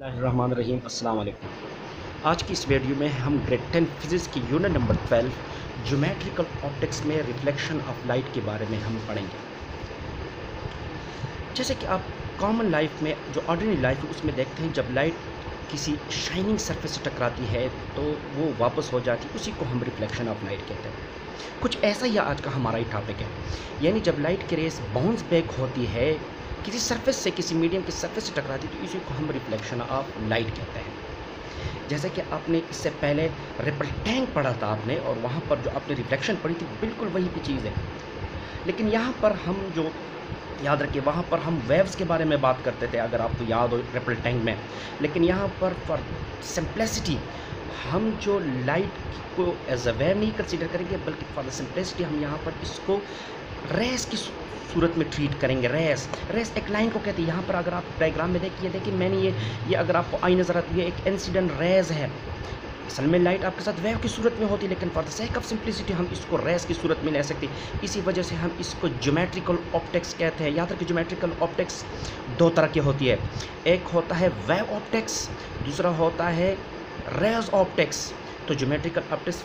रहीम अस्सलाम वालेकुम। आज की इस वीडियो में हम ग्रेड 10 फिज़िक्स की यूनिट नंबर 12 ज्योमेट्रिकल ऑप्टिक्स में रिफ्लेक्शन ऑफ लाइट के बारे में हम पढ़ेंगे। जैसे कि आप कॉमन लाइफ में जो ऑर्डिनरी लाइफ है उसमें देखते हैं, जब लाइट किसी शाइनिंग सरफेस से टकराती है तो वो वापस हो जाती है, उसी को हम रिफ्लेक्शन ऑफ लाइट कहते हैं। कुछ ऐसा ही आज का हमारा ही टॉपिक है, यानी जब लाइट की रेस बाउंस बैक होती है किसी सरफेस से, किसी मीडियम की सरफेस से टकराती है, तो इसी को हम रिफ्लेक्शन ऑफ लाइट कहते हैं। जैसे कि आपने इससे पहले रिपल टैंक पढ़ा था आपने, और वहाँ पर जो आपने रिफ्लेक्शन पढ़ी थी बिल्कुल वही की चीज़ है, लेकिन यहाँ पर हम जो याद रखिए वहाँ पर हम वेव्स के बारे में बात करते थे, अगर आपको याद हो रिपल टैंक में। लेकिन यहाँ पर फॉर सिंप्लिसिटी हम जो लाइट को एज अ वेव नहीं कंसीडर करेंगे, बल्कि फॉर द सिंप्लिसिटी हम यहाँ पर इसको रेस की सूरत में ट्रीट करेंगे। रेस एक लाइन को कहते हैं। यहाँ पर अगर आप डायग्राम में देखिए मैंने ये अगर आपको आई नज़र आती है, एक इंसिडेंट रेज है। असल में लाइट आपके साथ वेव की सूरत में होती है, लेकिन for the sake of simplicity हम इसको रेस की सूरत में ले सकते हैं। इसी वजह से हम इसको ज्योमेट्रिकल ऑप्टिक्स कहते हैं। याद रखिए ज्योमेट्रिकल ऑप्टिक्स दो तरह की होती है, एक होता है वेव ऑप्टिक्स, दूसरा होता है रेज ऑप्टिक्स। तो ज्योमेट्रिकल ऑप्टिक्स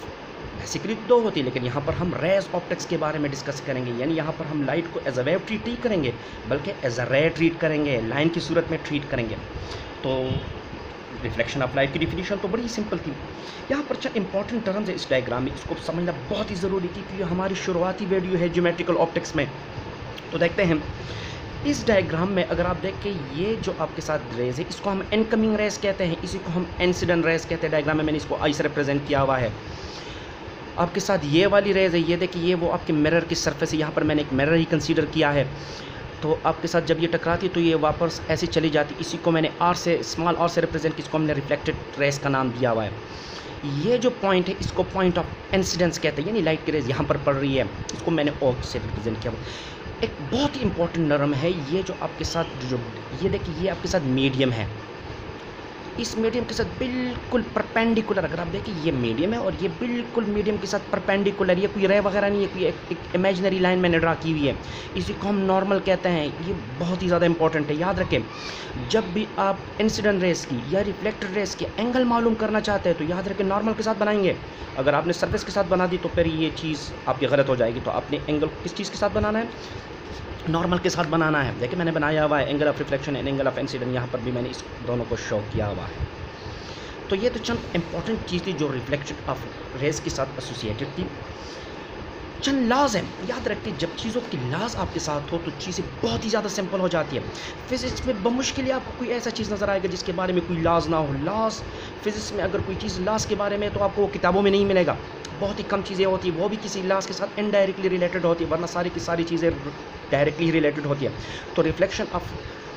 बेसिकली दो होती है, लेकिन यहाँ पर हम रेज ऑप्टिक्स के बारे में डिस्कस करेंगे। यानी यहाँ पर हम लाइट को एज अ वेव ट्रीट नहीं करेंगे, बल्कि एज अ रे ट्रीट करेंगे, लाइन की सूरत में ट्रीट करेंगे। तो रिफ्लेक्शन ऑफ लाइट की डिफिनीशन तो बड़ी सिंपल थी। यहाँ पर चंद इंपॉर्टेंट टर्म्स है इस डायग्राम में, इसको समझना बहुत ही ज़रूरी थी, क्योंकि हमारी शुरुआती वीडियो है ज्योमेट्रिकल ऑप्टिक्स में। तो देखते हैं इस डायग्राम में, अगर आप देखें ये जो आपके साथ रेज है इसको हम इनकमिंग रेज कहते हैं, इसी को हम इंसिडेंट रेज कहते हैं। डायग्राम में मैंने इसको आई से रिप्रेजेंट किया हुआ है। आपके साथ ये वाली रेज है, ये देखिए, ये वो आपके मिरर की सरफेस है। यहाँ पर मैंने एक मिरर ही कंसीडर किया है। तो आपके साथ जब ये टकराती तो ये वापस ऐसे चली जाती, इसी को मैंने आर से, स्मॉल आर से रिप्रेजेंट, इसको हमने रिफ्लेक्टेड रेज का नाम दिया हुआ है। ये जो पॉइंट है इसको पॉइंट ऑफ इंसिडेंस कहते हैं, यानी लाइट की रेज यहाँ पर पड़ रही है, इसको मैंने ओ से रिप्रेजेंट किया हुआ। एक बहुत ही इंपॉर्टेंट नर्म है ये जो आपके साथ, जो ये देखिए ये आपके साथ मीडियम है, इस मीडियम के साथ बिल्कुल परपेंडिकुलर, अगर आप देखिए ये मीडियम है और ये बिल्कुल मीडियम के साथ परपेंडिकुलर, ये कोई रे वगैरह नहीं है, कोई एक इमेजिनरी लाइन मैंने ड्रा की हुई है, इसी को हम नॉर्मल कहते हैं। ये बहुत ही ज़्यादा इंपॉर्टेंट है, याद रखें। जब भी आप इंसिडेंट रेस की या रिफ्लेक्टेड रेस की एंगल मालूम करना चाहते हैं तो याद रखें नॉर्मल के साथ बनाएंगे। अगर आपने सरफेस के साथ बना दी तो फिर ये चीज़ आपकी गलत हो जाएगी। तो आपने एंगल किस चीज़ के साथ बनाना है? नॉर्मल के साथ बनाना है। देखिए मैंने बनाया हुआ है angle of reflection and angle of incident, यहाँ पर भी मैंने इस दोनों को शो किया हुआ है। तो ये तो चंद इंपॉर्टेंट चीज़ थी जो रिफ्लेक्शन ऑफ रेस के साथ एसोसिएटेड थी। चंद लॉज हैं, याद रखिए जब चीज़ों की लॉज आपके साथ हो तो चीज़ें बहुत ही ज़्यादा सिंपल हो जाती है। फिजिक्स में बमुश्किल आपको कोई ऐसा चीज़ नज़र आएगा जिसके बारे में कोई लॉज ना हो। लॉज फिजिक्स में अगर कोई चीज़ लॉज के बारे में तो आपको वो किताबों में नहीं मिलेगा, बहुत ही कम चीज़ें होती है, वो भी किसी लॉज के साथ इनडायरेक्टली रिलेटेड होती है, वरना सारी की सारी चीज़ें डायरेक्टली रिलेटेड होती है। तो रिफ्लेक्शन ऑफ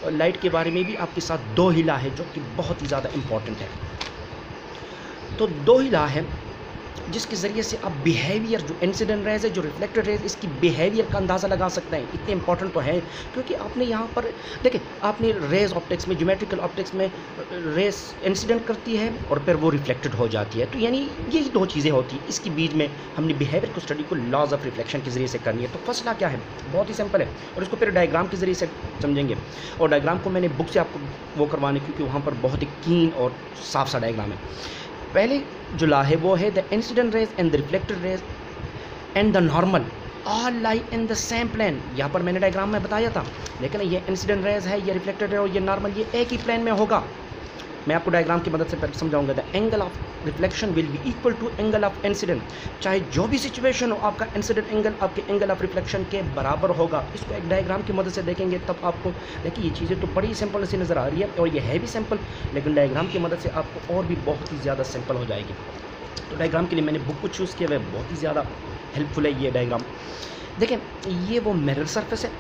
लाइट के बारे में भी आपके साथ दो ही लॉ है जो कि बहुत ही ज़्यादा इंपॉर्टेंट है। तो दो ही लॉ है जिसके ज़रिए से आप बिहेवियर, जो इंसिडेंट रेज है, जो रिफ्लेक्टेड रेज, इसकी बिहेवियर का अंदाज़ा लगा सकते हैं। इतने इंपॉर्टेंट तो है क्योंकि आपने यहाँ पर देखिए, आपने रेज ऑप्टिक्स में, ज्योमेट्रिकल ऑप्टिक्स में रेस इंसिडेंट करती है और फिर वो रिफ्लेक्टेड हो जाती है। तो यानी यही दो चीज़ें होती हैं। इसके बीच में हमने बिहेवियर को स्टडी को लॉज ऑफ रिफ्लेक्शन के ज़रिए से करनी है। तो फर्स्ट लॉ क्या है? बहुत ही सिंपल है, और इसको फिर डायग्राम के ज़रिए से समझेंगे। और डायग्राम को मैंने बुक से आपको वो करवाने, क्योंकि वहाँ पर बहुत ही कीन और साफ सा डायग्राम है। पहले जो लॉ है वो है the incident rays and the reflected rays and the normal all lie in the same plane. यहाँ पर मैंने डायग्राम में बताया था, लेकिन ये इंसिडेंट रेज है, ये रिफ्लेक्टेड है और ये नॉर्मल, ये एक ही प्लेन में होगा। मैं आपको डायग्राम की मदद से समझाऊंगा। The angle of reflection will be equal to angle of incident. चाहे जो भी सिचुएशन हो, आपका इंसिडेंट एंगल आपके एंगल ऑफ रिफ्लेक्शन के बराबर होगा। इसको एक डायग्राम की मदद से देखेंगे तब आपको देखिए ये चीज़ें तो बड़ी सिंपल सी नज़र आ रही है, और ये है भी सिंपल, लेकिन डायग्राम की मदद से आपको और भी बहुत ही ज़्यादा सिंपल हो जाएगी। तो डायग्राम के लिए मैंने बुक को चूज़ किया हुआ है, बहुत ही ज़्यादा हेल्पफुल है ये डायग्राम। देखें ये वो मिरर सरफेस है,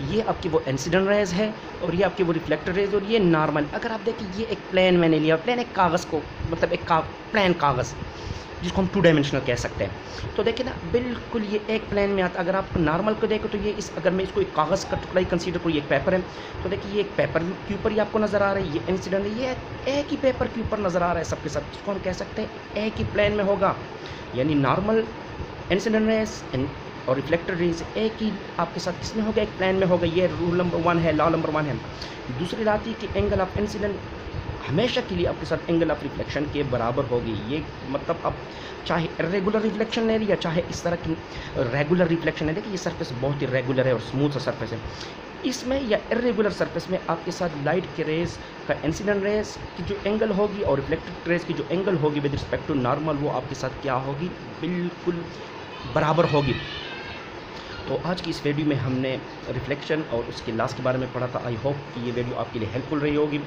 ये आपकी वो इंसिडेंट रेज है, और ये आपकी वो रिफ्लेक्टेड रेज, और ये नॉर्मल। अगर आप देखिए ये एक प्लेन मैंने लिया, प्लेन एक कागज़ को, मतलब एक प्लेन कागज़ जिसको हम टू डायमेंशनल कह सकते हैं। तो देखिए ना बिल्कुल ये एक प्लेन में आता। अगर आप नॉर्मल को देखो तो ये इस, अगर मैं इसको एक कागज़ का टुकड़ा ही कंसीडर करूँ, ये एक पेपर है, तो देखिए ये एक पेपर के ऊपर ही आपको नज़र आ रहा है, ये इंसिडेंट है, ये एक ही पेपर के ऊपर नज़र आ रहा है सबके सब। इसको हम कह सकते हैं एक ही प्लेन में होगा, यानी नॉर्मल, इंसिडेंट रेज और रिफ्लेक्टेड रेज एक ही आपके साथ किसमें होगा? एक प्लेन में होगा। ये रूल नंबर 1 है, लॉ नंबर 1 है। दूसरी बात है कि एंगल ऑफ इंसिडेंट हमेशा के लिए आपके साथ एंगल ऑफ रिफ्लेक्शन के बराबर होगी। ये मतलब आप चाहे इरेगुलर रिफ्लेक्शन ले लिया, चाहे इस तरह की रेगुलर रिफ्लेक्शन ले लिया कि ये सरफेस बहुत ही रेगुलर है और स्मूथ सा सरफेस है, इसमें या इरेगुलर सरफेस में आपके साथ लाइट के रेज का इंसिडेंट रेज की जो एंगल होगी और रिफ्लेक्टेड रेज की जो एंगल होगी विद रिस्पेक्ट टू नॉर्मल, वो आपके साथ क्या होगी, बिल्कुल बराबर होगी। तो आज की इस वीडियो में हमने रिफ्लेक्शन और उसके लॉस के बारे में पढ़ा था। आई होप कि ये वीडियो आपके लिए हेल्पफुल रही होगी।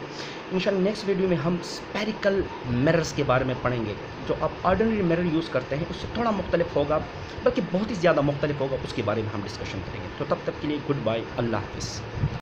इंशाल्लाह नेक्स्ट वीडियो में हम स्पेरिकल मिरर्स के बारे में पढ़ेंगे। जो आप ऑर्डिनरी मिरर यूज़ करते हैं उससे थोड़ा मुख्तलिफ होगा, बल्कि बहुत ही ज़्यादा मुख्तलिफ होगा, उसके बारे में हम डिस्कशन करेंगे। तो तब तक के लिए गुड बाय, अल्लाह हाफिज़।